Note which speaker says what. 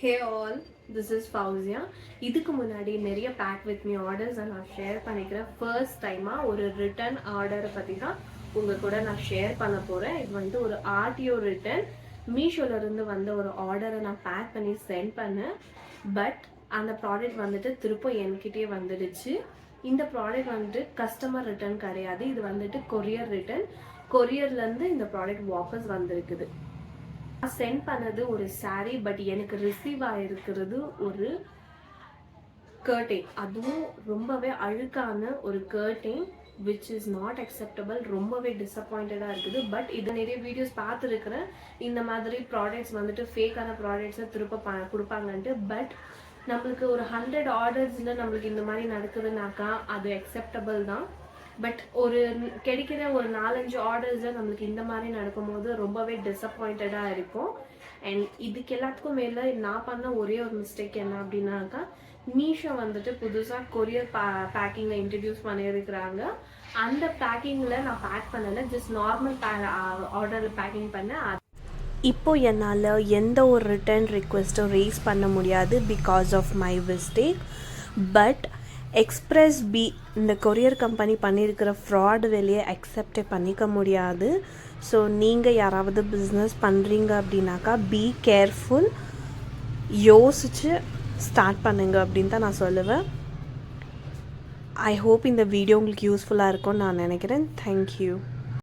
Speaker 1: Hey all, this is Fauzia. இதுக்கு முன்னாடி நிறைய பேக் வித் மீ ஆர்டர்ஸை நான் ஷேர் பண்ணிக்கிறேன். ஃபர்ஸ்ட் டைமாக ஒரு ரிட்டர்ன் ஆர்டரை பற்றி தான் உங்கள் கூட நான் ஷேர் பண்ண போகிறேன். இது வந்துட்டு ஒரு ஆர்டிஓ ரிட்டர்ன் மீஷோலேருந்து வந்த ஒரு ஆர்டரை நான் பேக் பண்ணி சென்ட் பண்ணேன். பட் அந்த ப்ராடக்ட் வந்துட்டு திரும்ப என்கிட்டே வந்துடுச்சு. இந்த ப்ராடக்ட் வந்துட்டு கஸ்டமர் ரிட்டர்ன் கிடையாது, இது வந்துட்டு கொரியர் ரிட்டர்ன். கொரியர்லேருந்து இந்த ப்ராடக்ட் வாபஸ் வந்திருக்குது. சென்ட் பண்ணது ஒரு சாரீ, பட் எனக்கு ரிசீவ் ஆகிருக்கிறது ஒரு கர்டைன். அதுவும் ரொம்பவே அழுக்கான ஒரு curtain, which is not acceptable. ரொம்பவே டிசப்பாயிண்டடாக இருக்குது. பட் இது நிறைய வீடியோஸ் பார்த்துருக்குறேன், இந்த மாதிரி ப்ராடக்ட்ஸ் வந்துட்டு ஃபேக்கான ப்ராடக்ட்ஸை திரும்ப கொடுப்பாங்கன்ட்டு. பட் நம்மளுக்கு ஒரு 100 ஆர்டர்ஸில் நம்மளுக்கு இந்த மாதிரி நடக்குதுனாக்கா அது அக்செப்டபிள் தான். பட் ஒரு கிடைக்கிற ஒரு 4-5 ஆர்டர்ஸில் நம்மளுக்கு இந்த மாதிரி நடக்கும்போது ரொம்பவே டிசப்பாயிண்டடாக இருக்கும். அண்ட் இதுக்கு எல்லாத்துக்கும் மேலே நான் பண்ண ஒரே ஒரு மிஸ்டேக் என்ன அப்படின்னாக்கா, மீஷோ வந்துட்டு புதுசாக கொரியர் பேக்கிங்கில் இன்ட்ரடியூஸ் பண்ணியிருக்கிறாங்க. அந்த பேக்கிங்கில் நான் பேக் பண்ணலை, ஜஸ்ட் நார்மல் ஆர்டரில் பேக்கிங் பண்ணேன். இப்போ என்னால் எந்த ஒரு ரிட்டர்ன் ரிக்வெஸ்ட்டும் ரேஸ் பண்ண முடியாது because of my mistake. But Xpressbees இந்த கொரியர் கம்பெனி பண்ணியிருக்கிற ஃப்ராட் வேலையை அக்செப்டே பண்ணிக்க முடியாது. ஸோ நீங்கள் யாராவது பிஸ்னஸ் பண்ணுறீங்க அப்படின்னாக்கா பி கேர்ஃபுல், யோசித்து ஸ்டார்ட் பண்ணுங்க அப்படின்னு தான் நான் சொல்லுவேன். ஐ ஹோப் இந்த வீடியோ உங்களுக்கு யூஸ்ஃபுல்லாக இருக்கும்னு நான் நினைக்கிறேன். தேங்க்யூ.